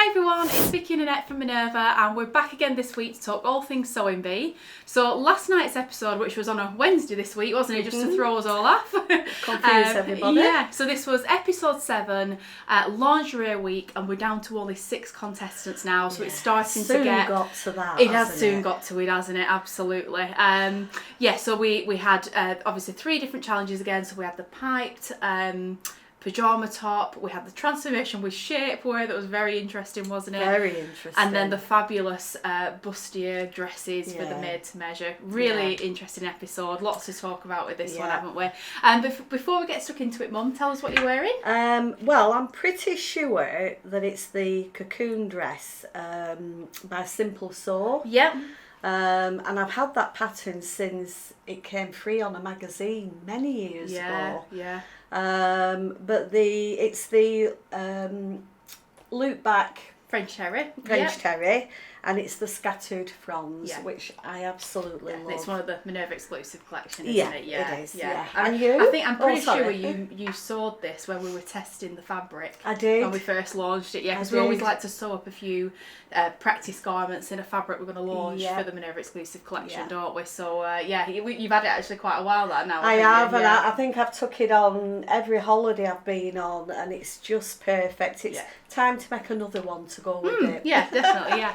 Hi everyone, it's Vicki and Annette from Minerva, and we're back again this week to talk all things sewing bee. So last night's episode, which was on a Wednesday this week, wasn't it, just to throw us all off? Confuse everybody. Yeah, so this was episode 7, lingerie week, and we're down to only 6 contestants now, so it's starting soon to get... got to that, It has soon got to it, hasn't it? Absolutely. So we had obviously 3 different challenges again. So we had the piped pyjama top, we had the transformation with shapewear, that was very interesting, wasn't it? Very interesting. And then the fabulous bustier dresses for the made to measure. Really interesting episode, lots to talk about with this one, haven't we? And before we get stuck into it, Mum, tell us what you're wearing. Well, I'm pretty sure that it's the Cocoon dress by Simple Sew. Yep. And I've had that pattern since it came free on a magazine many years ago. Yeah. But it's the loop back French terry, terry, and it's the scattered fronds, which I absolutely love. It's one of the Minerva exclusive collection, isn't it? Yeah, it is. Yeah. And you? I think I'm pretty sure you sewed this when we were testing the fabric. I did. When we first launched it, because we always like to sew up a few practice garments in a fabric we're going to launch for the Minerva exclusive collection, don't we? So you've had it actually quite a while now. I have, and I think I've took it on every holiday I've been on, and it's just perfect. It's time to make another one to go with it. Yeah, definitely. Yeah.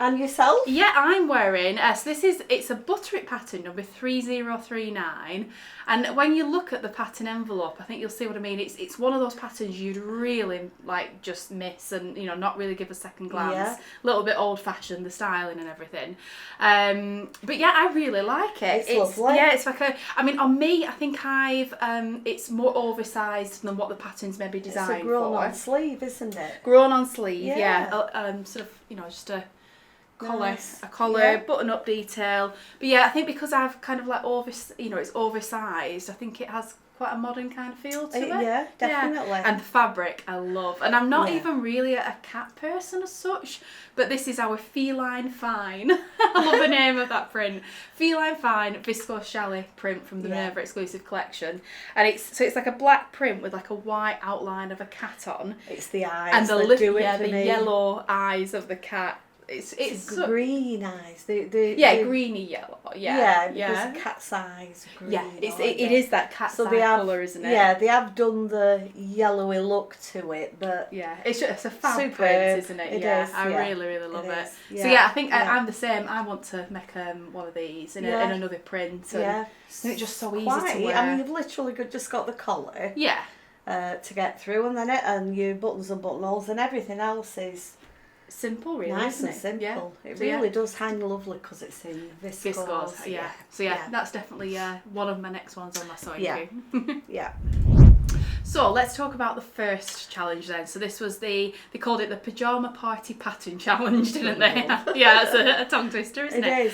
And yourself? Yeah, I'm wearing, so it's a Butterick Pattern number 3039, and when you look at the pattern envelope, I think you'll see what I mean. It's one of those patterns you'd really like just miss and not really give a second glance. A little bit old fashioned, the styling and everything. But yeah, I really like it. It's lovely. Yeah, it's like on me, I think it's more oversized than what the pattern's maybe designed for. It's a grown on sleeve, isn't it? Grown on sleeve, sort of, just a collar, button-up detail. But yeah, I think because I've kind of like it's oversized, I think it has quite a modern kind of feel to it. Yeah, definitely. And the fabric I love. And I'm not even really a cat person as such, but this is our Feline Fine. I love the name of that print. Feline Fine Viscose Chalet print from the Minerva exclusive collection. And it's like a black print with like a white outline of a cat on. It's the eyes and the me. yellow eyes of the cat. It's green eyes. Greeny yellow. Because cat's eyes. Green, it is that cat's eye colour, isn't it? Yeah, they have done the yellowy look to it, but it's a fab print, isn't it? I really love it. So I think I'm the same. I want to make one of these in another print. And it's just so easy to wear. I mean, you've literally just got the collar. Yeah. To get through, and then and your buttons and buttonholes, and everything else is simple, really, nice and simple. Yeah. It really does hang lovely because it's in viscose. So that's definitely one of my next ones on my sewing queue. Yeah. So let's talk about the first challenge then. So this was they called it the Pyjama Party Pattern Challenge, didn't they? Yeah, it's a tongue twister, isn't it? It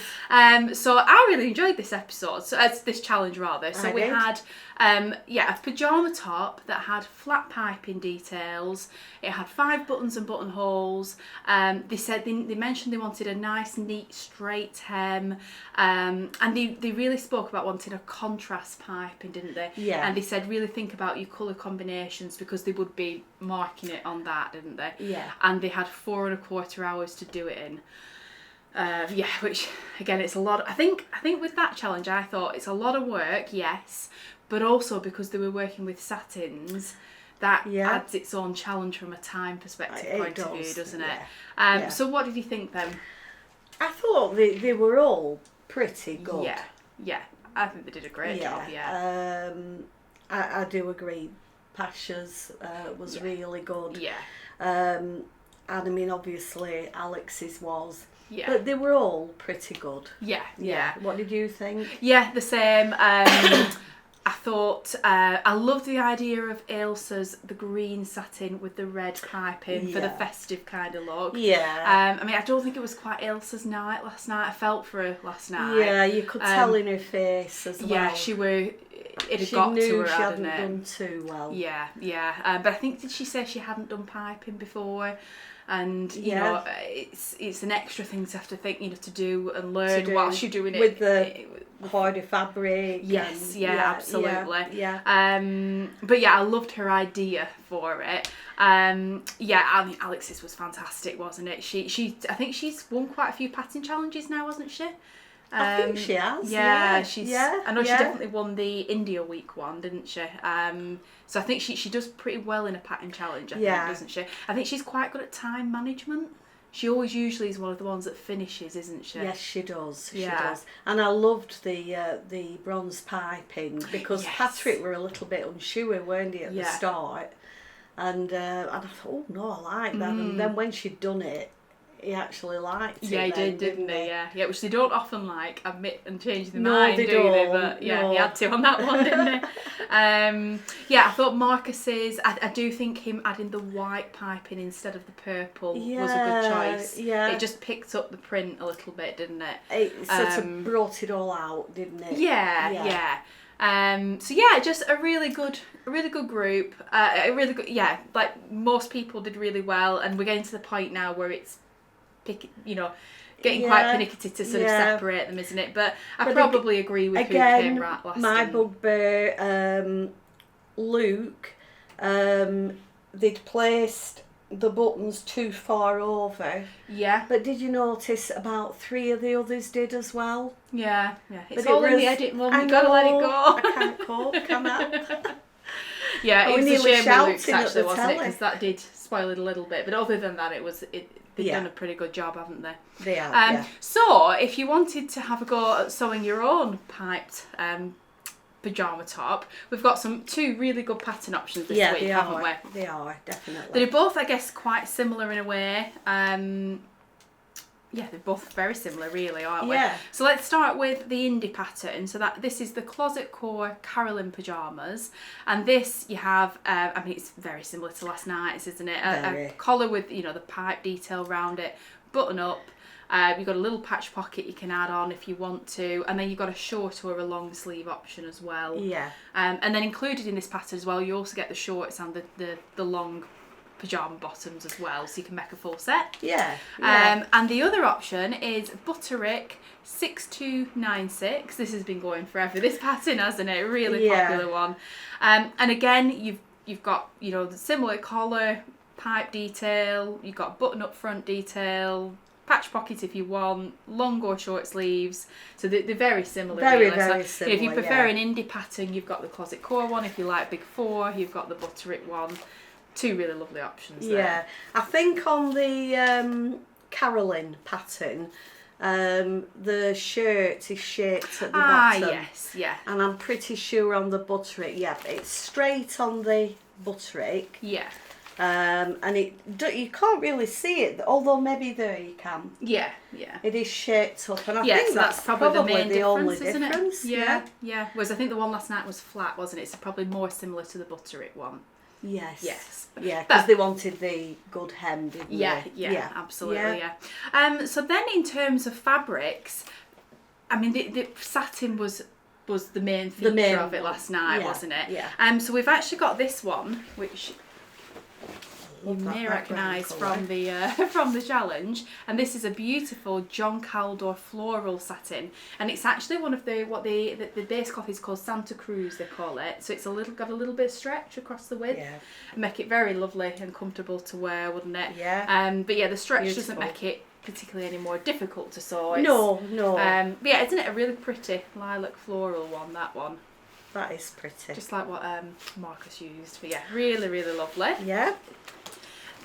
is. So I really enjoyed this episode, this challenge rather. So we had a pyjama top that had flat piping details. It had 5 buttons and buttonholes. They said they mentioned they wanted a nice, neat, straight hem, and they really spoke about wanting a contrast piping, didn't they? Yeah. And they said really think about your colour combinations because they would be marking it on that, didn't they? Yeah. And they had 4.25 hours to do it in. Which again, it's a lot. I think with that challenge, I thought it's a lot of work, yes, but also because they were working with satins, that adds its own challenge from a time perspective point of view, doesn't it? So what did you think then? I thought they were all pretty good. Yeah, I think they did a great job. Yeah, I do agree. Pasha's was really good. Yeah, and I mean obviously Alex's was. Yeah. But they were all pretty good. Yeah. What did you think? Yeah, the same. I thought I loved the idea of Ailsa's the green satin with the red piping for the festive kind of look. Yeah. I mean, I don't think it was quite Ailsa's night last night. I felt for her last night. Yeah, you could tell in her face as well. Yeah, it had got to her, hadn't it? She hadn't done too well. Yeah. But I think, did she say she hadn't done piping before? and you know it's an extra thing to have to think, you know, to do and learn whilst you're doing it with the harder fabric. Yes, absolutely. Yeah. But yeah, I loved her idea for it. I mean, Alex's was fantastic, wasn't it? She I think she's won quite a few pattern challenges now, hasn't she? I think she has. I know she definitely won the India Week one, didn't she? So I think she does pretty well in a pattern challenge, I think, doesn't she? I think she's quite good at time management. She always usually is one of the ones that finishes, isn't she? Yes, she does. She does. And I loved the bronze piping because Patrick were a little bit unsure, weren't he, at the start? And I thought, oh no, I like that. And then when she'd done it, he actually liked it. Yeah, he did, didn't he? Yeah, which they don't often admit and change their mind, do they? But he had to on that one, didn't he? I thought Marcus's. I do think him adding the white piping instead of the purple was a good choice. Yeah, it just picked up the print a little bit, didn't it? It sort of brought it all out, didn't it? Yeah. Just a really good group. Like most people did really well, and we're getting to the point now where it's getting quite pernickety to sort of separate them, isn't it? But I probably agree with again, who came right last. My bugbear, Luke, they'd placed the buttons too far over. Yeah. But did you notice about 3 of the others did as well? Yeah. It's all in the edit, Mum. You've got to let it go. I can't cope, can I? Yeah, it was a shame with Luke's actually, wasn't it? Because that did spoil it a little bit. But other than that, they've done a pretty good job, haven't they? They have, So, if you wanted to have a go at sewing your own piped pyjama top, we've got 2 really good pattern options this week, haven't we? They are, definitely. They're both, I guess, quite similar in a way. They're both very similar, really, aren't we? Yeah. So let's start with the indie pattern. So this is the Closet Core Carolyn pyjamas, and this you have. It's very similar to last night's, isn't it? A collar with the pipe detail around it, button up. You've got a little patch pocket you can add on if you want to, and then you've got a short or a long sleeve option as well. Yeah. And then included in this pattern as well, you also get the shorts and the long pyjama bottoms as well, so you can make a full set. And the other option is Butterick 6296. This has been going forever, this pattern, hasn't it? Really popular one. And again, you've got the similar collar, pipe detail, you've got button up front detail, patch pockets if you want, long or short sleeves, so they're very similar. Very similar. If you prefer an indie pattern, you've got the Closet Core one. If you like Big Four, you've got the Butterick one. 2 really lovely options there. Yeah, I think on the Carolyn pattern, the shirt is shaped at the bottom. Yes, yeah. And I'm pretty sure on the Butterick, it's straight on the Butterick. Yeah. And you can't really see it, although maybe there you can. Yeah. It is shaped up, and I think that's probably the only difference. Yeah. Whereas I think the one last night was flat, wasn't it? It's probably more similar to the Butterick one. Yes. Yeah, because they wanted the good hem, didn't they? Yeah, absolutely, yeah. So then in terms of fabrics, the satin was the main feature of it last night, wasn't it? Yeah. So we've actually got this one, which you may recognise from the challenge, and this is a beautiful John Caldor floral satin, and it's actually one of the base cloth is called Santa Cruz, they call it. So it's got a little bit of stretch across the width, make it very lovely and comfortable to wear, wouldn't it? But the stretch doesn't make it particularly any more difficult to sew. No. But isn't it a really pretty lilac floral one? That one. That is pretty. Just like what Marcus used. But really, really lovely. Yeah.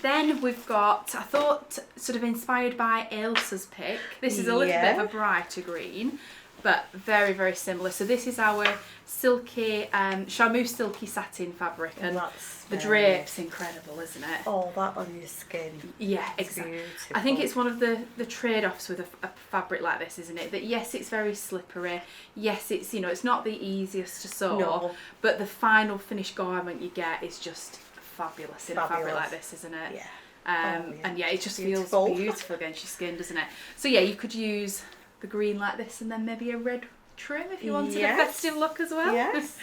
Then we've got, I thought, sort of inspired by Ailsa's pick. This is a little bit of a brighter green, but very, very similar. So this is our silky, charmeuse silky satin fabric, and the drape's incredible, isn't it? Oh, that on your skin. Yeah, exactly. I think it's one of the trade-offs with a fabric like this, isn't it? That yes, it's very slippery. Yes, it's it's not the easiest to sew, but the final finished garment you get is just fabulous in a fabric like this, isn't it? Yeah. And it just feels beautiful against your skin, doesn't it? So you could use the green like this, and then maybe a red trim if you wanted a festive look as well. Yes.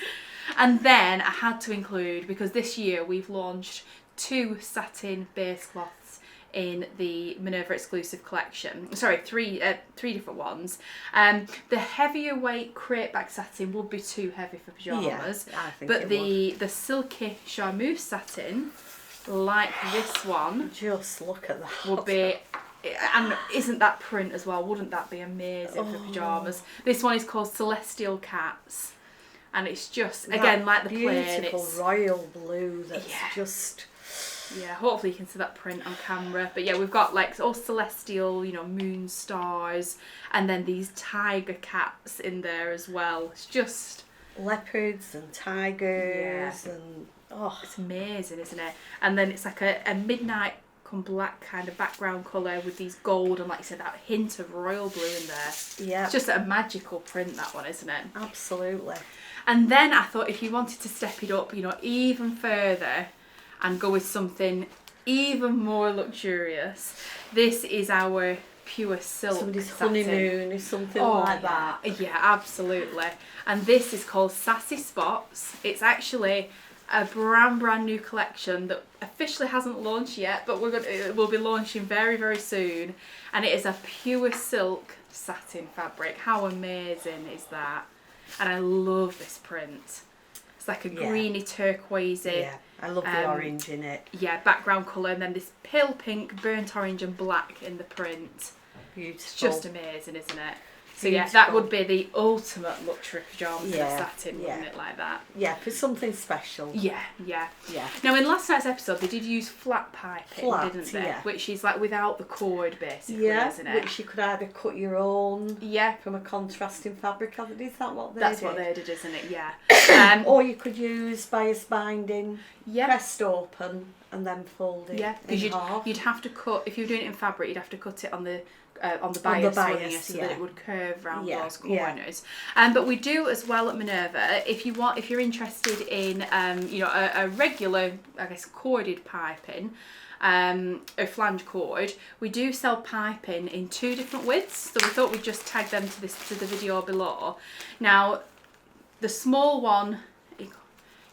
And then I had to include, because this year we've launched 2 satin base cloths in the Minerva exclusive collection. Sorry, three different ones. The heavier weight crepe back satin would be too heavy for pyjamas. Yeah, I think but the silky charmeuse satin, like this one, just look at that, would be. And isn't that print as well? Wouldn't that be amazing for pyjamas? This one is called Celestial Cats, and it's just again like the plain. Beautiful royal blue. That's just. Yeah, hopefully you can see that print on camera. But yeah, we've got like all celestial, you know, moon stars, and then these tiger cats in there as well. It's just leopards and tigers and it's amazing, isn't it? And then it's like a midnight come black kind of background colour with these gold and, like you said, that hint of royal blue in there. Yeah. It's just a magical print, that one, isn't it? Absolutely. And then I thought if you wanted to step it up, you know, even further and go with something even more luxurious, this is our pure silk Somebody's satin. honeymoon or something like that. Yeah, absolutely. And this is called Sassy Spots. It's actually a brand new collection that officially hasn't launched yet, but it will be launching very, very soon. And it is a pure silk satin fabric. How amazing is that? And I love this print. It's like a greeny turquoisey. Yeah, I love the orange in it. Yeah, background colour, and then this pale pink, burnt orange and black in the print. Beautiful. It's just amazing, isn't it? So Beautiful. yeah, that would be the ultimate luxury pyjamas in a satin, wouldn't it, like that? Yeah, for something special. Yeah. Now in last night's episode, they did use flat piping, didn't they? Yeah. Which is like without the cord, basically, isn't it? Which you could either cut your own from a contrasting fabric. Is that what they did? That's what they did, isn't it? Yeah. Or you could use bias binding, pressed open, and then fold it in half. You'd have to cut, if you were doing it in fabric, you'd have to cut it on the bias, wouldn't you, so that it would curve round those corners. But we do as well at Minerva. If you're interested in you know, a regular, I guess, corded piping, a flange cord, we do sell piping in 2 different widths. So we thought we'd just tag them to the video below. Now, the small one, you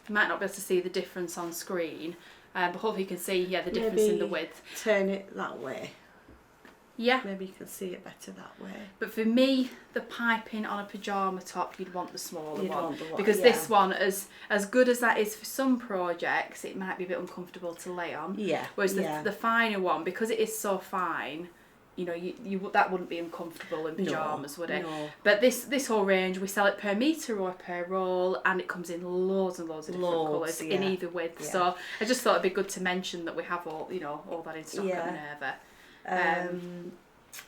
might not be able to see the difference on screen, but hopefully you can see the difference in the width. Turn it that way. Yeah. Maybe you can see it better that way. But for me, the piping on a pyjama top, you'd want the smaller one. Because yeah. this one, as good as that is for some projects, it might be a bit uncomfortable to lay on. Yeah. Whereas the finer one, because it is so fine, you know, that wouldn't be uncomfortable in pyjamas, would it? No. But this whole range, we sell it per metre or per roll, and it comes in loads and loads of different colours in either width. Yeah. So I just thought it'd be good to mention that we have all that in stock at Minerva.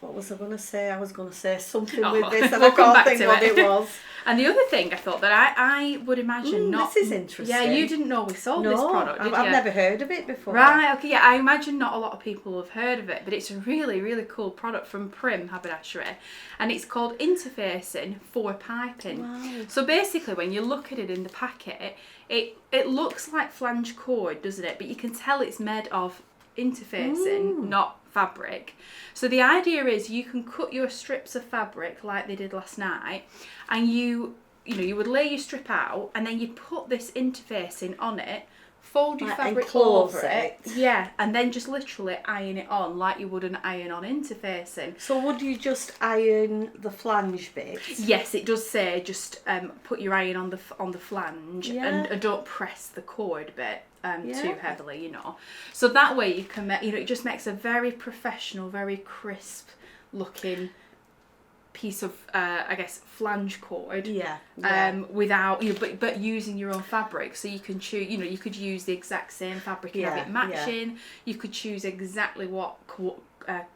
What was I going to say? I was going to say something with this and we'll I can't think what it was. And the other thing I thought that I would imagine not... This is interesting. Yeah, you didn't know we sold this product, did you? I've never heard of it before. Right, okay, yeah, I imagine not a lot of people have heard of it, but it's a really, really cool product from Prim Haberdashery, and it's called Interfacing for Piping. Wow. So basically, when you look at it in the packet, it looks like flange cord, doesn't it? But you can tell it's made of interfacing, not fabric. So the idea is you can cut your strips of fabric like they did last night, and you would lay your strip out, and then you put this interfacing on it, fold your fabric over it, and then just literally iron it on like you would an iron-on interfacing. So would you just iron the flange bit? Yes, it does say just put your iron on the flange and don't press the cord bit too heavily, you know. So that way you can make, it just makes a very professional, very crisp looking piece of I guess flange cord without but using your own fabric. So you can choose, you could use the exact same fabric and have it matching. You could choose exactly what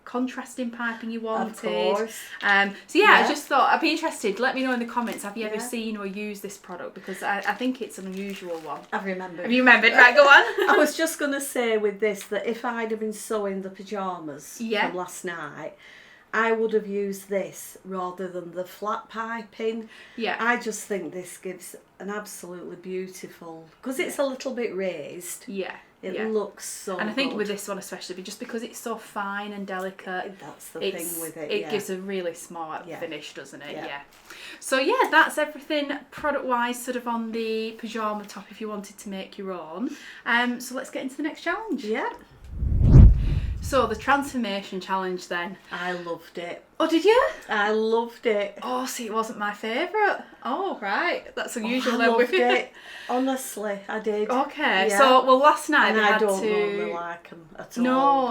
contrasting piping you wanted. Of course. So I just thought I'd be interested. Let me know in the comments, have you ever seen or used this product, because I think it's an unusual one. I've remembered. Have you remembered? Right, go on. I was just going to say with this that if I'd have been sewing the pyjamas from last night, I would have used this rather than the flat piping. Yeah. I just think this gives an absolutely beautiful, because it's a little bit raised. Yeah. It looks so And I think with this one especially, just because it's so fine and delicate. That's the thing with it. It gives a really smart finish, doesn't it? Yeah. So that's everything product-wise sort of on the pyjama top if you wanted to make your own. So let's get into the next challenge. Yeah. So the transformation challenge then. I loved it. Oh, did you? I loved it. Oh, see, it wasn't my favourite. Oh, right. That's unusual. I loved it. Honestly, I did. Okay. Yeah. So, well, last night and they had I don't to... normally like them at all.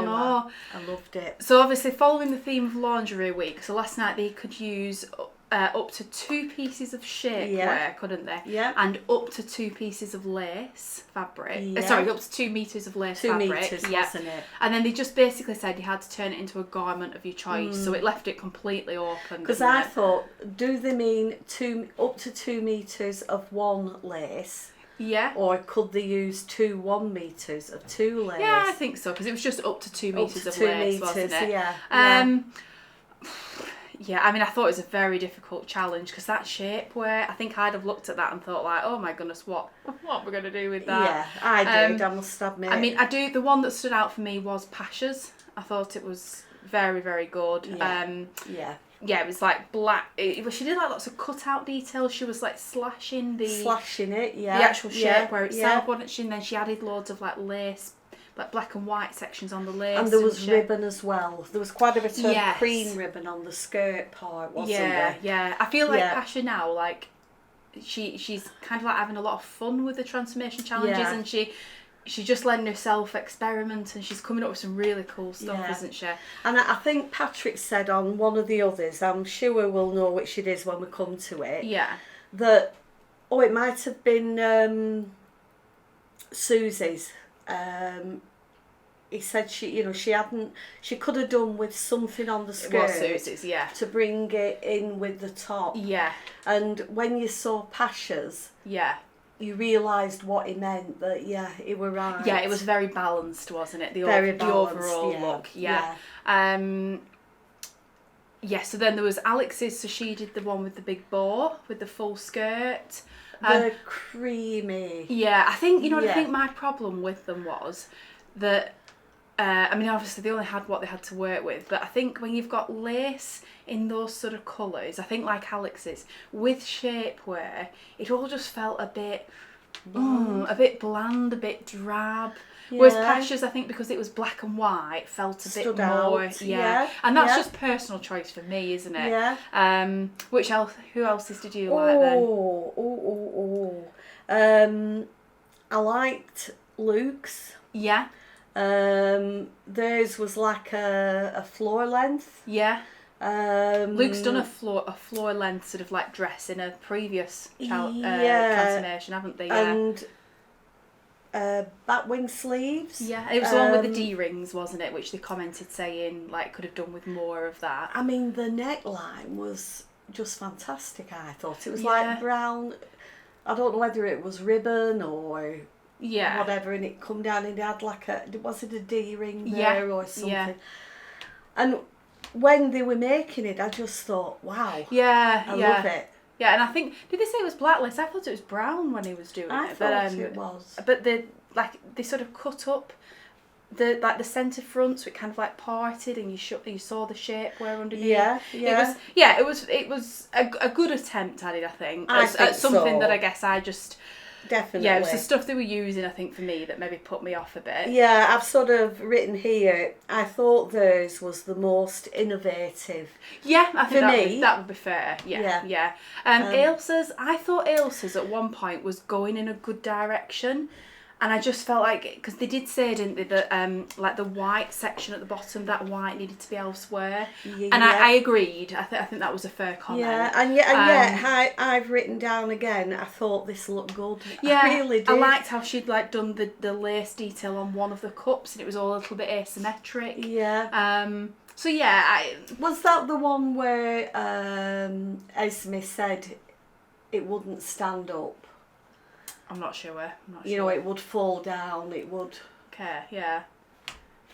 No. I loved it. So obviously following the theme of Lingerie Week, so last night they could use up to 2 pieces of shapewear, couldn't they? Yeah. And up to 2 pieces of lace fabric. Yeah. Sorry, up to 2 metres of lace fabric. 2 metres, wasn't it? And then they just basically said you had to turn it into a garment of your choice, so it left it completely open. Because I thought, do they mean up to 2 metres of one lace? Yeah. Or could they use 1 metres of 2 lace? Yeah, I think so, because it was just up to 2 metres of 2 lace, wasn't it? Yeah. Yeah, I mean, I thought it was a very difficult challenge because that shapewear, I think I'd have looked at that and thought like, oh my goodness, what are we going to do with that? Yeah, I did, I must admit. I mean, the one that stood out for me was Pasha's. I thought it was very, very good. Yeah. Yeah, it was like black. She did like lots of cutout details. She was like slashing it, yeah. The actual shapewear itself, yeah. wasn't she? And then she added loads of like lace, like black and white sections on the lace. And there was ribbon as well. There was quite a bit of cream ribbon on the skirt part, wasn't there? Yeah. I feel like Pasha now, like she's kind of like having a lot of fun with the transformation challenges, and she's just letting herself experiment, and she's coming up with some really cool stuff, isn't she? And I think Patrick said on one of the others, I'm sure we'll know which it is when we come to it. Yeah. That it might have been Susie's. He said she could have done with something on the skirt. It was Susie's, yeah. To bring it in with the top. Yeah. And when you saw Pasha's, you realised what he meant, that he were right. Yeah, it was very balanced, wasn't it? The overall look. Yeah. So then there was Alex's, so she did the one with the big bow, with the full skirt. The creamy. Yeah, I think, I think my problem with them was that, I mean, obviously they only had what they had to work with, but I think when you've got lace in those sort of colours, I think like Alex's, with shapewear, it all just felt a bit bland, a bit drab. Yeah. Whereas Pasha's, I think because it was black and white, felt a bit more. And that's just personal choice for me, isn't it? Yeah. Which else? Who else's did you like then? I liked Luke's. Yeah. Theirs was like a floor length. Yeah. Luke's done a floor length sort of like dress in a previous transformation, haven't they? Yeah. And batwing sleeves. Yeah, it was the one with the D-rings, wasn't it? Which they commented saying like could have done with more of that. I mean, the neckline was just fantastic. I thought it was like brown. I don't know whether it was ribbon or whatever, and it come down and it had like was it a D-ring there or something? Yeah. And when they were making it, I just thought, wow. Yeah, I love it. Yeah, and I think, did they say it was black lace? I thought it was brown when he was doing it. I thought it was. But they sort of cut up the centre front, so it kind of like parted, and you saw the shapewear underneath. It was a good attempt at it, I think. At something that I guess I just. Definitely. Yeah, it was the stuff they were using, I think, for me that maybe put me off a bit. Yeah, I've sort of written here, I thought theirs was the most innovative. Yeah, I think that would be fair. Yeah. Ailsa's, I thought Ailsa's at one point was going in a good direction. And I just felt like, because they did say, didn't they, that like the white section at the bottom, that white needed to be elsewhere. Yeah. And I agreed. I think that was a fair comment. Yeah, and yet I've written down again, I thought this looked good. Yeah, I really did. I liked how she'd like done the lace detail on one of the cups, and it was all a little bit asymmetric. Yeah. So yeah, was that the one where Esme said it wouldn't stand up? I'm not sure. It would fall down. It would. Okay. Yeah.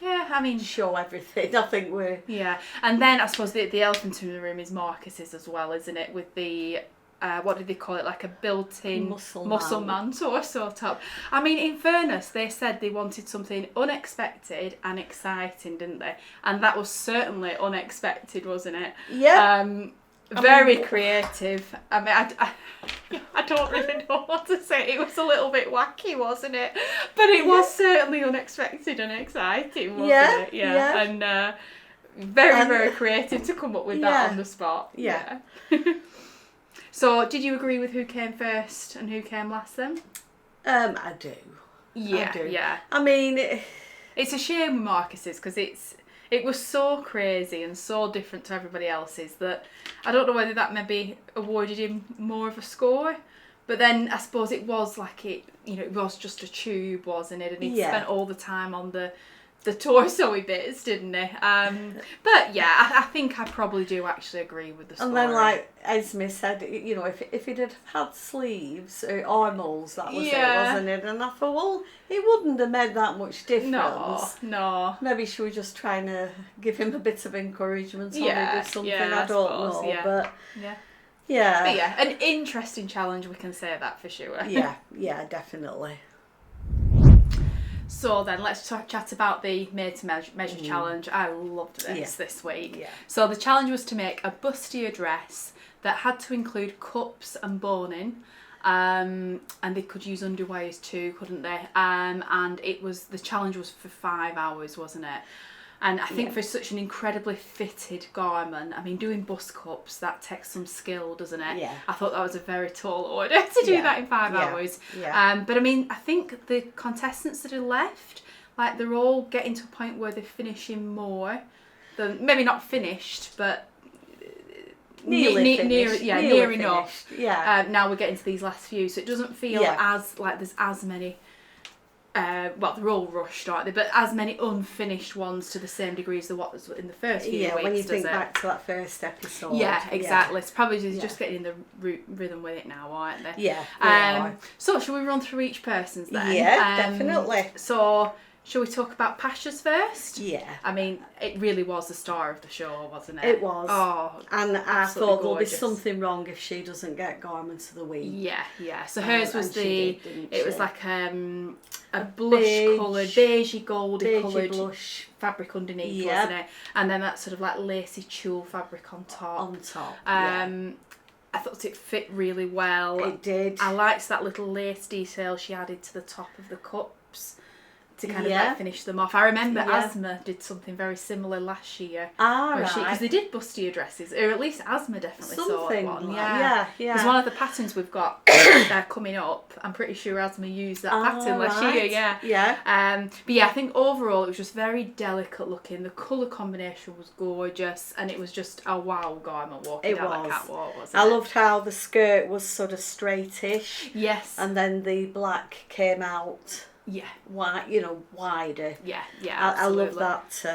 Yeah. I mean, show everything. I think we're. Yeah, and then I suppose the elephant in the room is Marcus's as well, isn't it? With the what did they call it? Like a built-in muscle man torso top. I mean, in fairness, they said they wanted something unexpected and exciting, didn't they? And that was certainly unexpected, wasn't it? Yeah. Very creative. I mean, I don't really know what to say. It was a little bit wacky, wasn't it? But it was certainly unexpected and exciting, wasn't it? Yeah. And very creative to come up with that on the spot. Yeah. So, did you agree with who came first and who came last then? I do. Yeah, I do. yeah. I mean, it's a shame with Marcus's because it was so crazy and so different to everybody else's that I don't know whether that maybe awarded him more of a score. But then I suppose it was like it was just a tube, wasn't it? And he spent all the time on the torso-y bits, didn't he? But yeah, I think I probably do actually agree with the story. And then, like Esme said, if it had had sleeves or armholes, that was it, wasn't it? And I thought, well, it wouldn't have made that much difference. No. Maybe she was just trying to give him a bit of encouragement or something. I don't know. Yeah. But yeah. But yeah, an interesting challenge, we can say that for sure. Yeah, definitely. So then let's chat about the made to measure challenge. I loved this week. Yeah. So the challenge was to make a bustier dress that had to include cups and boning, and they could use underwires too, couldn't they? And the challenge was for 5 hours, wasn't it? And I think for such an incredibly fitted garment, I mean, doing bust cups, that takes some skill, doesn't it? Yeah. I thought that was a very tall order to do that in 5 hours. Yeah. But I mean, I think the contestants that are left, like, they're all getting to a point where they're finishing more than, maybe not finished, but near enough. Yeah. Now we're getting to these last few, so it doesn't feel as like there's as many. Well, they're all rushed, aren't they? But as many unfinished ones to the same degree as what was in the first few weeks. Yeah, when you think back to that first episode. Yeah, exactly. It's probably just getting in the rhythm with it now, aren't they? Yeah. So, shall we run through each person's then? Yeah, definitely. So, shall we talk about Pasha's first? Yeah. I mean, it really was the star of the show, wasn't it? It was. Oh, and I thought there'll be something wrong if she doesn't get garments of the week. Yeah. So hers was it was like a blush coloured, beigey goldy coloured blush fabric underneath, wasn't it? And then that sort of like lacy tulle fabric on top. I thought it fit really well. It did. I liked that little lace detail she added to the top of the cups to kind of like finish them off. I remember Asma did something very similar last year. Because they did bustier dresses, or at least Asma definitely saw one. Yeah. Because one of the patterns we've got coming up, I'm pretty sure Asma used that pattern last year. Yeah. But yeah, I think overall it was just very delicate looking. The colour combination was gorgeous, and it was just a wow garment walking down that catwalk, wasn't it? I loved how the skirt was sort of straightish. Yes. And then the black came out. Yeah. Wider. Yeah. I love that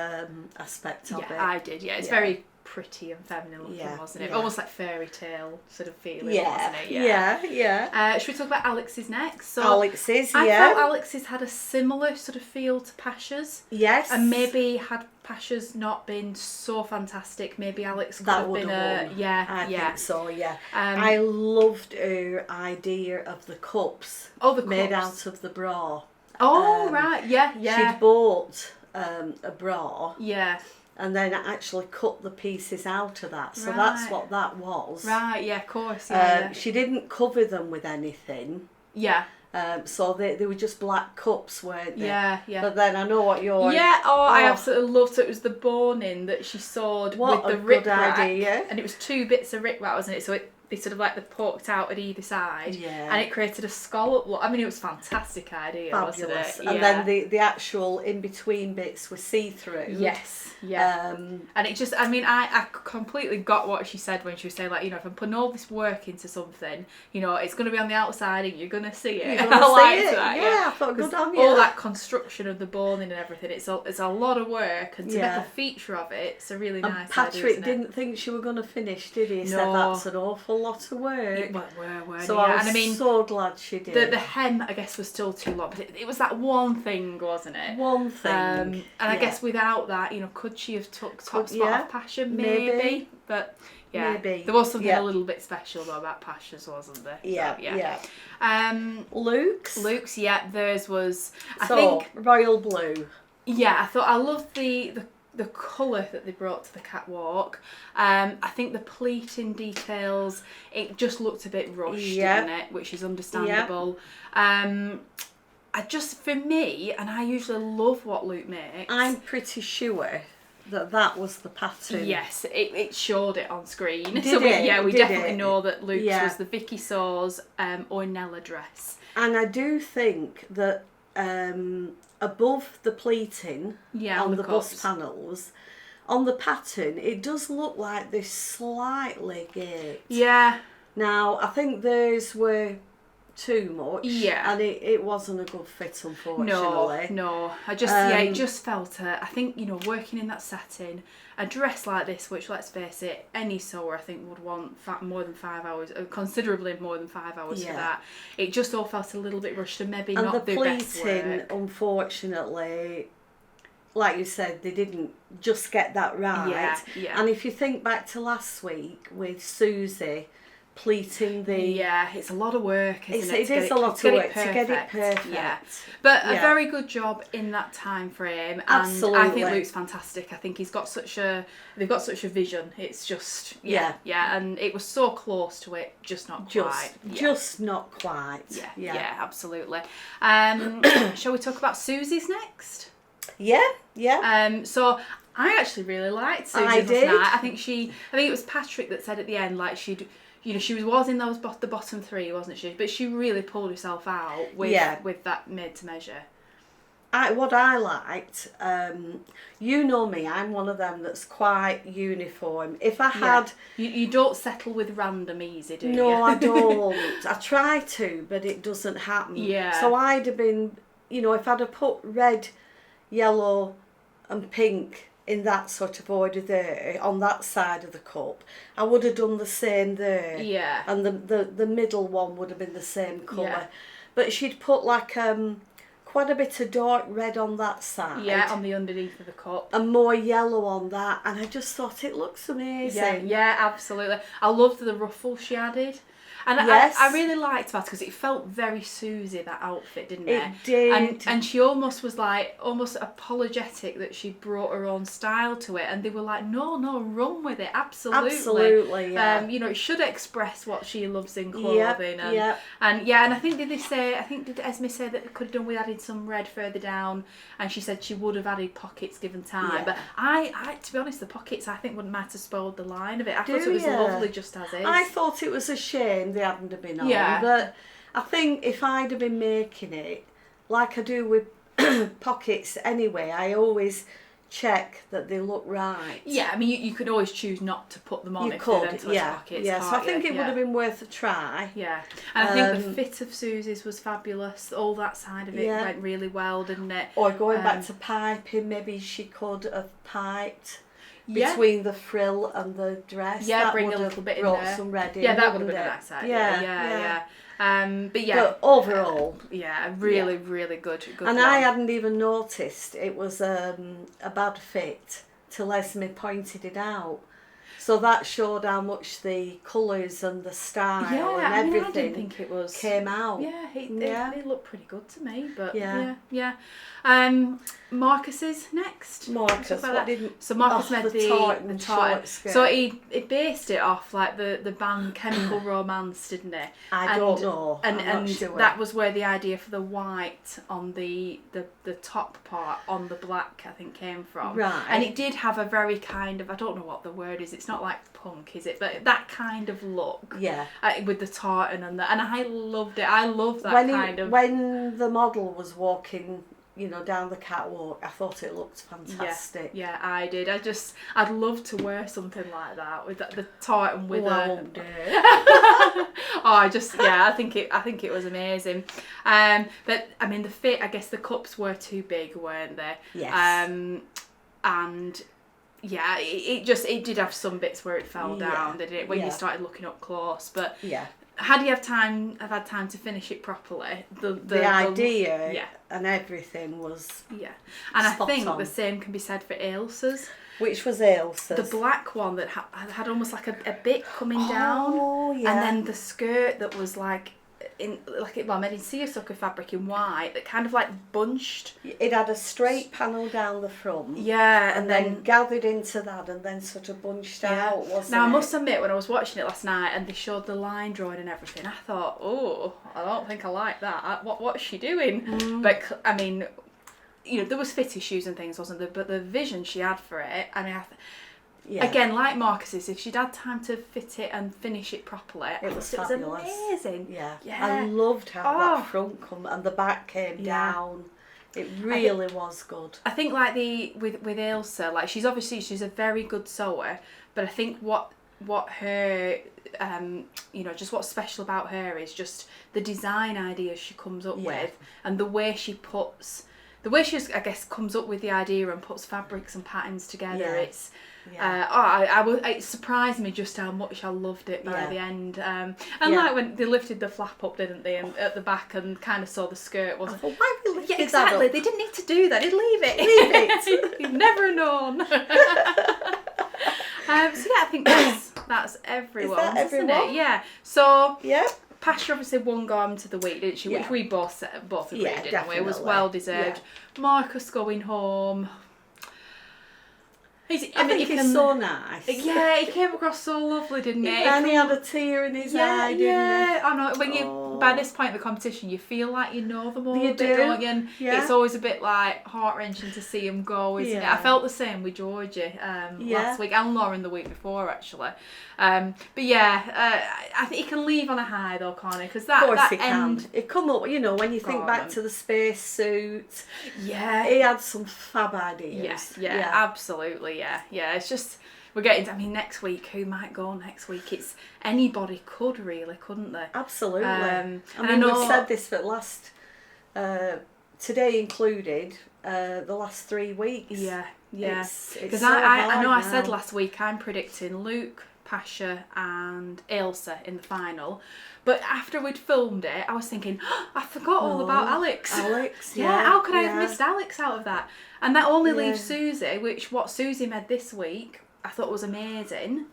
aspect of it. Yeah, I did. Yeah, it's very pretty and feminine looking, wasn't it? Yeah. Almost like fairy tale sort of feeling, wasn't it? Yeah. Should we talk about Alex's next? So Alex's, I thought Alex's had a similar sort of feel to Pasha's. Yes. And maybe had Pasha's not been so fantastic, maybe Alex could have been I think so, yeah. I loved her idea of the cups. Oh, the cups. Made out of the bra. Oh, right, yeah. She'd bought a bra. Yeah. And then actually cut the pieces out of that. So that's what that was. Right, yeah, of course. She didn't cover them with anything. Yeah. So they were just black cups, weren't they? Yeah. But then I know what you're... Yeah, I absolutely loved it. It was the boning that she sewed with the rickrack. Idea. And it was 2 bits of rickrack, wasn't it? So they sort of like they poked out at either side. Yeah. And it created a scallop look. I mean, it was a fantastic idea, Fabulous. wasn't it? And then the actual in-between bits were see-through. Yes, yeah. And it just, I mean, I completely got what she said when she was saying, like, if I'm putting all this work into something, it's going to be on the outside and you're going to see it. You're going to see it. That, yeah, I thought good on you. All that construction of the boning and everything, it's a lot of work, and to make a feature of it, it's a really nice Patrick idea, didn't think she were going to finish, did he? He said that's an awful lot of work. So I was so glad she did. The hem, I guess, was still too long. But it was that one thing, wasn't it? One thing. And I guess without that, could she have took top spot off Pasha? Maybe. But yeah, maybe. There was something a little bit special though about Pasha's, wasn't there? Yeah. Luke's, theirs was, I think, royal blue. Yeah, I thought I loved the the colour that they brought to the catwalk. I think the pleating details, it just looked a bit rushed, didn't it? Which is understandable. For me, and I usually love what Luke makes. I'm pretty sure that was the pattern. Yes, it showed it on screen. We definitely know that Luke's was the Vicki Saws Ornella dress. And I do think that above the pleating on the bust panels, on the pattern, it does look like they're slightly gaped. Yeah. Now, I think those were too much. Yeah. And it wasn't a good fit, unfortunately. No. It just felt, I think, working in that setting, a dress like this, which, let's face it, any sewer, I think, would want more than 5 hours, considerably more than 5 hours for that. It just all felt a little bit rushed and maybe not the best work. And the pleating, unfortunately, like you said, they didn't just get that right. Yeah. And if you think back to last week with Susie pleating it's a lot of work, isn't it? It is a lot of work to get it perfect. Yeah, but a very good job in that time frame. And absolutely. I think Luke's fantastic. I think they've got such a vision. It's just and it was so close to it, just not quite. Just not quite. Yeah, absolutely. Shall we talk about Susie's next? Yeah. So I actually really liked Susie last night. I think it was Patrick that said at the end, like, she was in those the bottom three, wasn't she? But she really pulled herself out with that made to measure. What I liked, you know me, I'm one of them that's quite uniform. If I had... You don't settle with random easy, do you? No, I don't. I try to, but it doesn't happen. Yeah. So I'd have been, if I'd have put red, yellow and pink in that sort of order there, on that side of the cup, I would have done the same there. Yeah. And the middle one would have been the same colour. Yeah. But she'd put like quite a bit of dark red on that side. Yeah, on the underneath of the cup. And more yellow on that. And I just thought it looks amazing. Yeah, absolutely. I loved the ruffle she added. And I really liked that because it felt very Susie, that outfit, didn't it? It did. And she almost was like, almost apologetic that she brought her own style to it. And they were like, no, run with it. Absolutely, yeah. It should express what she loves in clothing. And I think did Esme say that it could have done with adding some red further down? And she said she would have added pockets given time. Yeah. But I, to be honest, the pockets I think might have spoiled the line of it. I thought it was lovely just as is. I thought it was a shame they hadn't have been on. But I think if I'd have been making it, like I do with pockets anyway, I always check that they look right. Yeah, I mean, you could always choose not to put them on you if could, they don't touch pockets. Yeah, so I think it would have been worth a try. Yeah, and I think the fit of Susie's was fabulous. All that side of it went really well, didn't it? Or going back to piping, maybe she could have piped between the frill and the dress. Yeah, that bring a little bit in brought there. some red in. Yeah, that would have been a nice idea. Yeah. But overall, really good. And I hadn't even noticed it was a bad fit till Esme pointed it out. So that showed how much the colours and the style and everything I didn't think it was came out. Yeah, it looked pretty good to me. But yeah. Marcus's next. Marcus, so Marcus made the tartan. So he based it off like the band Chemical Romance, didn't he? I don't know. And I'm not sure. That was where the idea for the white on the top part on the black, I think, came from. Right. And it did have a very kind of, I don't know what the word is. It's not like punk, is it? But that kind of look. Yeah. With the tartan and I loved it. I love that when the model was walking, down the catwalk, I thought it looked fantastic. Yeah, I did. I'd love to wear something like that with the tartan with I won't do it. I think it was amazing. But I mean the fit, I guess the cups were too big, weren't they? Yes. And yeah, it did have some bits where it fell down, didn't it? When you started looking up close, but had you had time to finish it properly, the idea and everything was and I think on. the same can be said for Ailsa's. Which was Ailsa's? The black one that had almost like a bit coming down, and then the skirt that was like made in seersucker fabric in white that kind of like bunched. It had a straight panel down the front. Yeah, and then gathered into that and then sort of bunched out, wasn't it? Now, I must admit, when I was watching it last night and they showed the line drawing and everything, I thought, oh, I don't think I like that. What's she doing? But, I mean, there was fit issues and things, wasn't there? But the vision she had for it, I mean, again, like Marcus's, if she'd had time to fit it and finish it properly, it was fabulous. Amazing. Yeah. I loved how that front come and the back came down. It really was good. I think like with Ailsa, like she's a very good sewer, but I think what her just what's special about her is just the design ideas she comes up with, and the way she I guess comes up with the idea and puts fabrics and patterns together. It's it surprised me just how much I loved it by the end. Like when they lifted the flap up, didn't they, and at the back and kind of saw the skirt wasn't. I thought, why have you lifted that exactly. Up? They didn't need to do that. They'd leave it. You've never known. I think that's everyone, isn't it? Yeah. So Pasha obviously won Garden to the week, didn't she? Which we both agreed, didn't we? It was well deserved. Marcus going home. I think he's so nice. Yeah, he came across so lovely, didn't he? And he had a tear in his eye, didn't he? I know. When by this point in the competition, you feel like you know them all a bit, don't you? And it's always a bit like heart-wrenching to see him go, isn't it? I felt the same with Georgie last week and Lauren the week before, actually. I think he can leave on a high though, can't he? Because that end... It come up, when you think back to the space suit. Yeah. He had some fab ideas. Yeah, absolutely, yeah. It's just... We're getting to, next week, who might go next week? It's anybody could really, couldn't they? Absolutely. We've said this for last, today included, the last 3 weeks. Yeah. Because I know I said last week I'm predicting Luke, Pasha and Ailsa in the final. But after we'd filmed it, I was thinking, I forgot all about Alex. How could I have missed Alex out of that? And that only leaves Susie, what Susie made this week, I thought was amazing.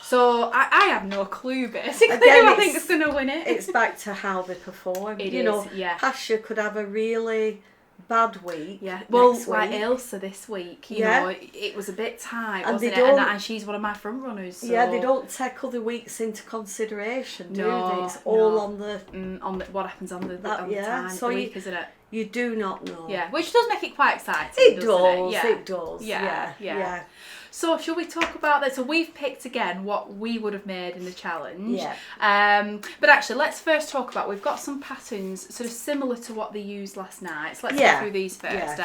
So I have no clue, basically, who I think is going to win it. It's back to how they perform. Pasha could have a really bad week. Yeah, well, like Ailsa this week, you know, it was a bit tight, wasn't it? And she's one of my front runners. So. Yeah, they don't take other weeks into consideration, do they? It's all on the what happens on the time of the week, isn't it? You do not know. Yeah, which does make it quite exciting. It does. Yeah. So shall we talk about that? So we've picked again what we would have made in the challenge. Yeah. But actually, let's first talk about, we've got some patterns sort of similar to what they used last night. So let's go through these first.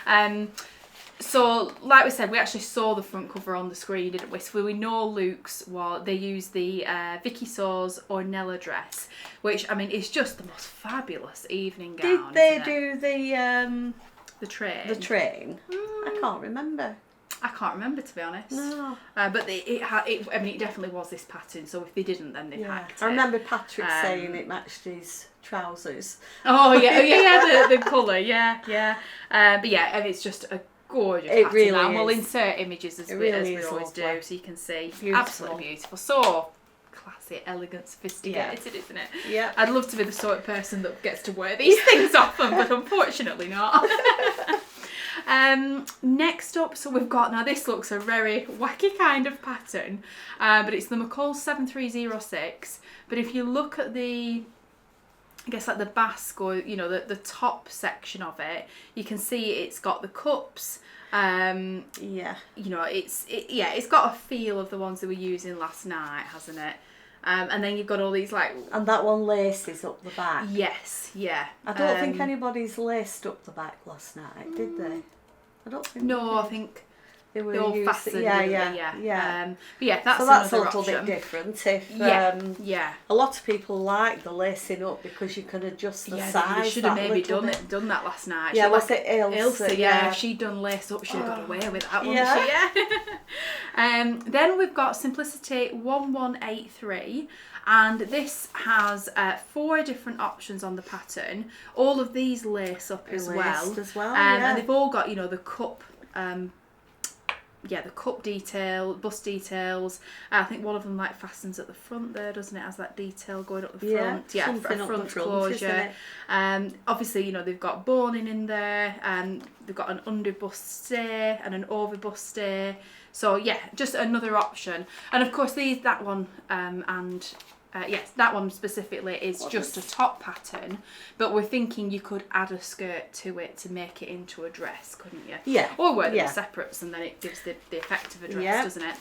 Yeah. So, like we said, we actually saw the front cover on the screen, didn't we? So we know Luke's, they used the Vicki Saw's Ornella dress, which, is just the most fabulous evening gown. Did they do the train? The train? I can't remember. I can't remember, to be honest. No. But it definitely was this pattern, so if they didn't, then they hacked it. I remember Patrick saying it matched his trousers. Oh, yeah, the colour, yeah. But it's just a gorgeous pattern. Really and we'll insert images as we always do, so you can see. Beautiful. Absolutely beautiful. So classy, elegant, sophisticated, isn't it? Yeah. I'd love to be the sort of person that gets to wear these things often, but unfortunately not. Next up, so we've got, now this looks a very wacky kind of pattern, but it's the McCall 7306. But if you look at the basque, or the top section of it, you can see it's got the cups. It's got a feel of the ones that we were using last night, hasn't it? And then you've got all these and that one laces up the back. Yes, yeah. I don't think anybody's laced up the back last night, did they? I don't think. No, I think they were all fastened. Yeah. That's a little bit different. If a lot of people like the lacing up because you can adjust the size. You should have maybe done that last night. Yeah, was it Ailsa? Yeah, if she'd done lace up, she'd have got away with that, wouldn't she? Yeah. Then we've got Simplicity 1183. And this has 4 different options on the pattern. All of these lace up as well. And they've all got, the cup the cup detail, bust details. I think one of them like fastens at the front there, doesn't it? Has that detail going up the front. Yeah, a front closure. Obviously, you know, they've got boning in there, and they've got an under bust stay and an over bust stay. So yeah, just another option. And of course, that one yes, that one specifically is just a top pattern, but we're thinking you could add a skirt to it to make it into a dress, couldn't you? Yeah. Or wear them separates, and then it gives the effect of a dress, doesn't it?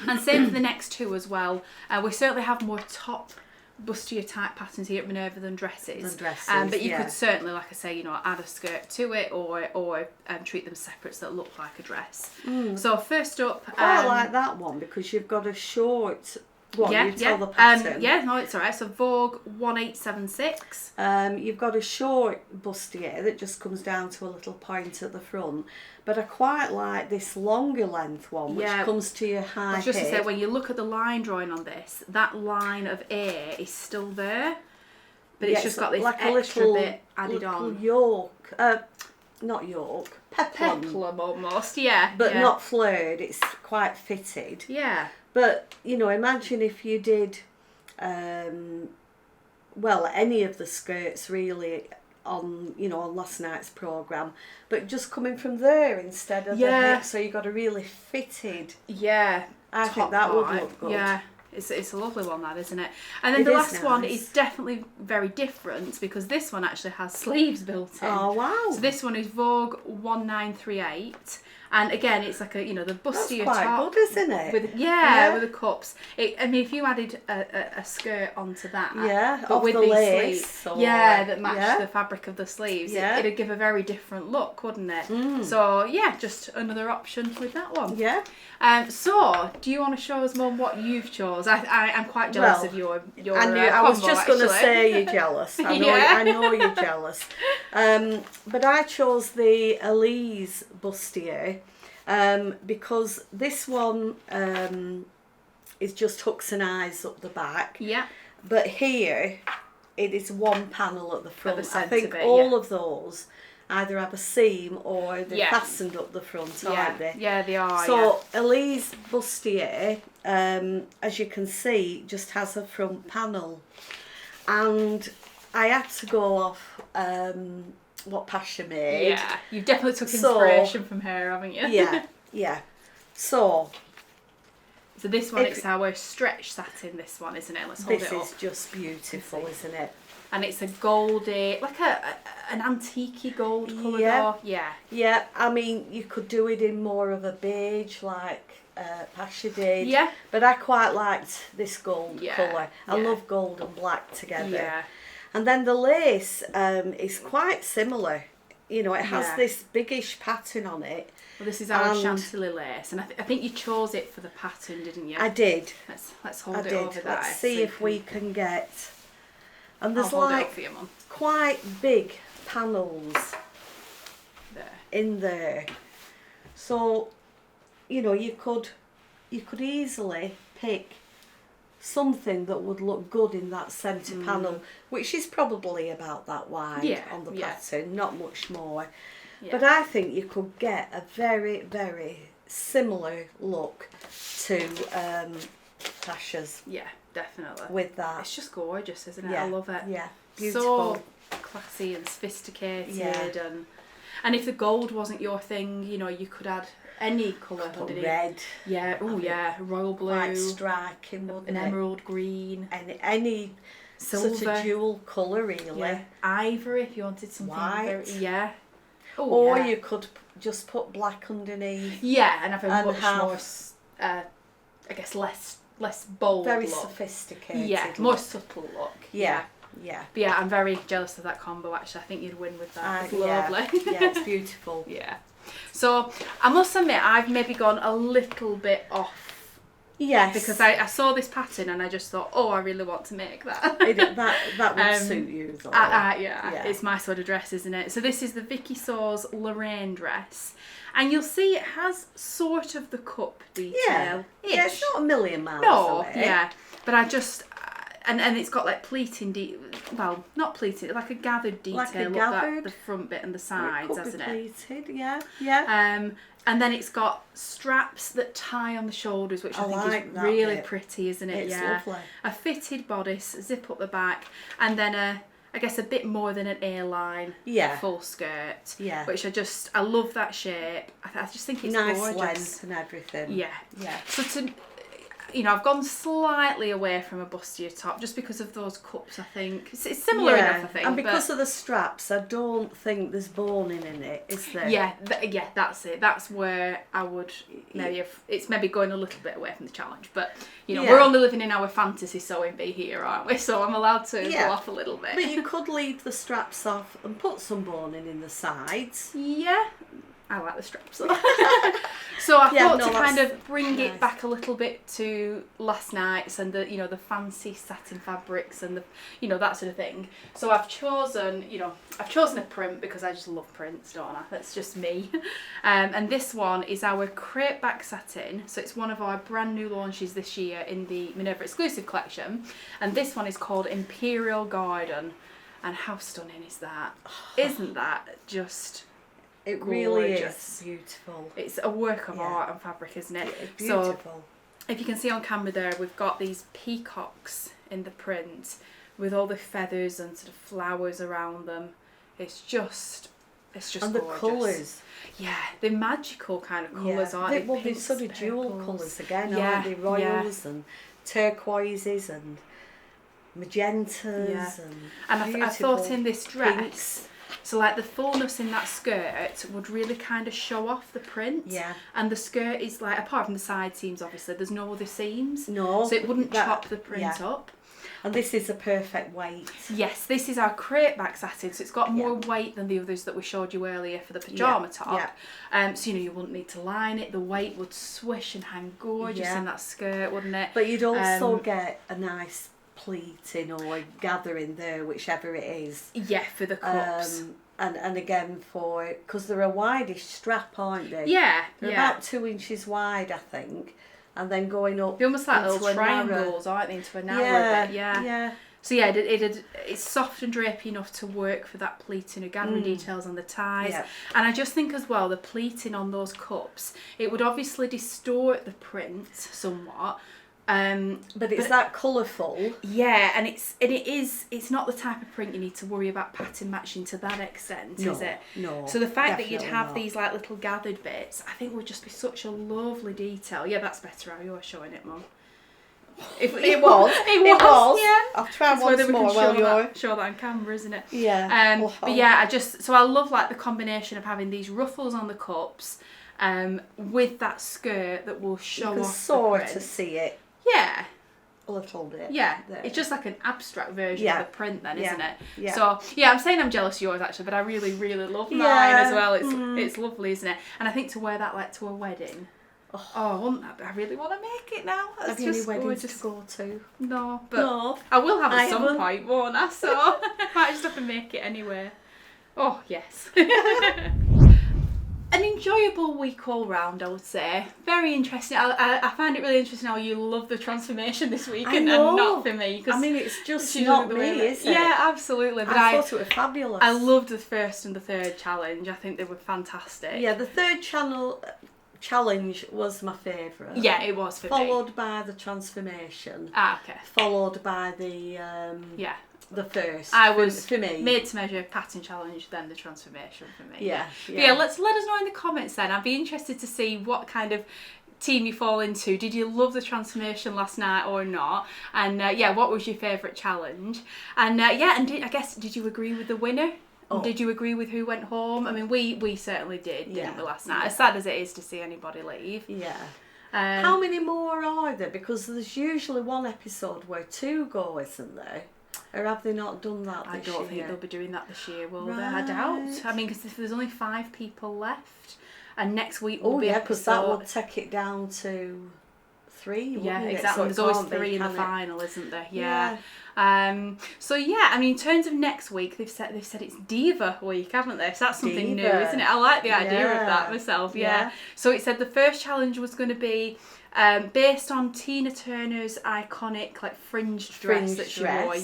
And same for the next two as well. We certainly have more top bustier type patterns here at Minerva than dresses. But you could certainly, like I say, you know, add a skirt to it, or treat them separates that look like a dress. So first up, I like that one because you've got a short. You tell the pattern. No, it's alright. So Vogue 1876. You've got a short bustier that just comes down to a little point at the front, but I quite like this longer length one, which comes to your high hip. Just to say, when you look at the line drawing on this, that line of A is still there, but it's just got this like extra bit added on. Yoke, not yoke, peplum almost, but not flared. It's quite fitted. Yeah. But, you know, imagine if you did, any of the skirts really on last night's programme, but just coming from there instead of the hip, so you got a really fitted. Yeah. I think that would look good. Yeah. It's a lovely one, that, isn't it? And then the last one is definitely very different because this one actually has sleeves built in. Oh, wow. So this one is Vogue 1938. And again, it's like the bustier top. That's quite good, isn't it? With the cups. I mean, if you added a skirt onto that, but with these sleeves, that match the fabric of the sleeves, it'd give a very different look, wouldn't it? So just another option with that one. Yeah. So, do you want to show us, Mum, what you've chose? I'm quite jealous of your I was just going to say you're jealous. I know you're jealous. But I chose the Elise bustier because this one is just hooks and eyes up the back. Yeah. But here it is one panel at the front. At the centre I think bit, all of those either have a seam or they're fastened up the front, aren't they? Yeah, they are. So Elise bustier, as you can see, just has a front panel, and I had to go off what Pasha made. Yeah, you definitely took inspiration from her, haven't you? Yeah. So this one, it's our stretch satin, this one, isn't it? Let's hold it up. This is just beautiful, isn't it? And it's a goldy, like an antique gold colour though. Yeah, I mean, you could do it in more of a beige like Pasha did. Yeah. But I quite liked this gold colour. I love gold and black together. Yeah. And then the lace is quite similar. You know, it has this biggish pattern on it. Well, this is our Chantilly lace, and I think you chose it for the pattern, didn't you? I did. Let's hold it over there. Let's see if we can get. And there's for you, Mum. Quite big panels there in there, so you know you could easily pick something that would look good in that centre panel, which is probably about that wide on the pattern, not much more. Yeah. But I think you could get a very, very similar look to Pasha's. Yeah, definitely. With that. It's just gorgeous, isn't it? I love it. Yeah, beautiful. So classy and sophisticated. And if the gold wasn't your thing, you know, you could add any colour underneath. Red. Yeah, royal blue. Quite striking, an emerald green. Any silver. Such a dual colour, really. Yeah. Ivory, if you wanted something. White. You could just put black underneath. Yeah, and have a much more, I guess, less bold very look. Sophisticated. Yeah, more subtle look. Yeah. But yeah, I'm very jealous of that combo, actually. I think you'd win with that. It's lovely. Yeah, it's beautiful. Yeah. So, I must admit, I've maybe gone a little bit off. Yes. Because I saw this pattern and I just thought, I really want to make that. that would suit you, though. It's my sort of dress, isn't it? So this is the Vicki So's Lorraine dress. And you'll see it has sort of the cup detail. Yeah, it's not a million miles away. Yeah. But I just, and it's got like pleating, well, not pleating, like a gathered detail up the front bit and the sides, hasn't it? Pleated, yeah. And then it's got straps that tie on the shoulders, which I think is really pretty, isn't it? It's lovely. A fitted bodice, zip up the back, and then I guess a bit more than an A-line full skirt. Yeah. Which I love that shape. I just think it's nice gorgeous. length and everything. Yeah. Yeah. So I've gone slightly away from a bustier top just because of those cups, I think. It's similar enough, I think. And because of the straps, I don't think there's boning in it, is there? Yeah, that's it. That's where I would it's maybe going a little bit away from the challenge. But, we're only living in our fantasy sewing bee here, aren't we? So I'm allowed to go off a little bit. But you could leave the straps off and put some boning in the sides. Yeah. I like the straps. So I thought to kind of bring it back a little bit to last night's and the fancy satin fabrics and that sort of thing. So I've chosen a print because I just love prints, don't I? That's just me. And this one is our crepe back satin. So it's one of our brand new launches this year in the Minerva exclusive collection. And this one is called Imperial Garden. And how stunning is that? Isn't that just... It really is beautiful. It's a work of art and fabric, isn't it? It's beautiful. So, if you can see on camera there, we've got these peacocks in the print with all the feathers and sort of flowers around them. It's just and the gorgeous. Colours. Yeah, they're magical kind of colours, aren't they? Well, they're sort of dual colours again, aren't they? Royals and turquoises and magentas and I thought in this dress... pinks. So like the fullness in that skirt would really kind of show off the print. Yeah. And the skirt is like, apart from the side seams obviously, there's no other seams. No. So it wouldn't chop the print up. And this is a perfect weight. Yes, this is our crepe back satin, so it's got more weight than the others that we showed you earlier for the pyjama top. Yeah. So you wouldn't need to line it. The weight would swish and hang gorgeous in that skirt, wouldn't it? But you'd also get a nice pleating or gathering there, whichever it is. Yeah, for the cups. And again because they're a wideish strap, aren't they? Yeah, they're about 2 inches wide, I think, and then going up. They're almost like little triangles, aren't they, into a narrow bit? Yeah. So it's soft and drapey enough to work for that pleating or gathering details on the ties. Yeah. And I just think as well the pleating on those cups, it would obviously distort the print somewhat. But it's that colourful. Yeah, and it's not the type of print you need to worry about pattern matching to that extent, is it? No. So the fact that you'd have these like little gathered bits, I think would just be such a lovely detail. Yeah, that's better how you're showing it, Mum. It was. Yeah. I'll try once more while you're... Show that on camera, isn't it? Yeah. But yeah, I love like the combination of having these ruffles on the cups with that skirt that will show off the print. Sort of see it. Yeah. A little bit. Yeah. It's just like an abstract version of the print then, isn't it? Yeah. So, I'm saying I'm jealous of yours actually, but I really, really love mine as well. It's lovely, isn't it? And I think to wear that like to a wedding. I really want to make it now. Have you any weddings to go to? No, but I will have at some point, won't I? So I might just have to make it anyway. Oh, yes. An enjoyable week all round, I would say. Very interesting. I find it really interesting how you love the transformation this week and not for me. I mean, it's just not me, is it? Yeah, absolutely. But I thought it was fabulous. I loved the first and the third challenge. I think they were fantastic. Yeah, the third challenge was my favourite. Yeah, it was for me. Followed by the transformation. Okay. Followed by the... the first. I was for me made to measure pattern challenge, then the transformation for me. Yeah. Let us know in the comments then. I'd be interested to see what kind of team you fall into. Did you love the transformation last night or not? And what was your favourite challenge? And did you agree with the winner? Oh. Did you agree with who went home? I mean, we certainly did, didn't we, last night? As sad as it is to see anybody leave. Yeah. How many more are there? Because there's usually one episode where 2 go, isn't there? Or have they not done that this year? I don't think they'll be doing that this year, will they? I doubt. I mean, because if there's only 5 people left, and next week will be because that will take it down to 3. Yeah, exactly. So there's always 3 in the final, isn't there? Yeah. So yeah, I mean, in terms of next week, they've said it's Diva week, haven't they? So that's something new, isn't it? I like the idea of that myself. Yeah. So it said the first challenge was going to be based on Tina Turner's iconic like fringed dress that she wore.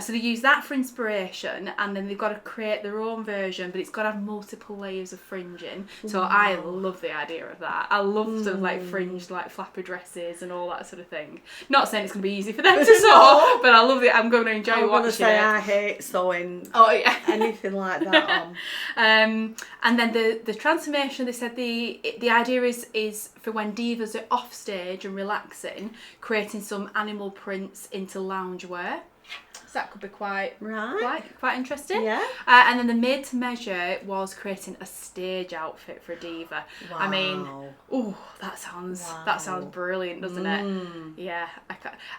So they use that for inspiration, and then they've got to create their own version, but it's got to have multiple layers of fringing. So I love the idea of that. I love sort of like fringed like flapper dresses and all that sort of thing. Not saying it's going to be easy for them to sew, but I love it. I'm going to enjoy watching it. I hate sewing anything like that on. And then the transformation, they said the idea is for when divas are off stage and relaxing, creating some animal prints into loungewear. So that could be quite interesting. Yeah. And then the made to measure was creating a stage outfit for a diva. Wow. I mean, that sounds brilliant, doesn't it? Yeah.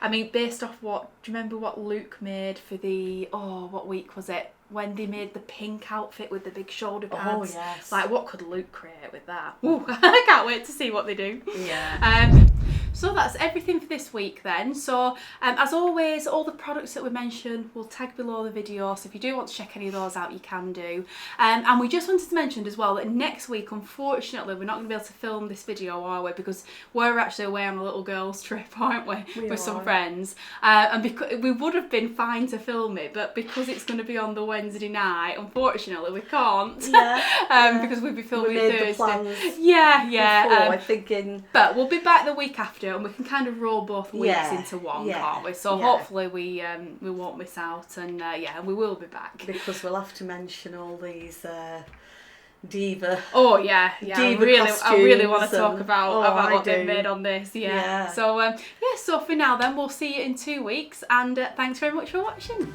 I mean, based off do you remember what Luke made for what week was it? When they made the pink outfit with the big shoulder pads. Oh, yes. Like, what could Luke create with that? Ooh, I can't wait to see what they do. Yeah. So that's everything for this week then. So as always, all the products that we mentioned we'll tag below the video. So if you do want to check any of those out, you can do. And we just wanted to mention as well that next week, unfortunately, we're not going to be able to film this video, are we? Because we're actually away on a little girls' trip, aren't we? With some friends. And because we would have been fine to film it, but because it's going to be on the Wednesday night, unfortunately, we can't. Because we'll be filming Thursday. The plans before, thinking. But we'll be back the week after, and we can kind of roll both weeks into one, can't we? So hopefully we won't miss out, and we will be back. Because we'll have to mention all these diva. Oh yeah. Diva I really want to talk about what they've made on this. Yeah. So so for now then, we'll see you in 2 weeks, and thanks very much for watching.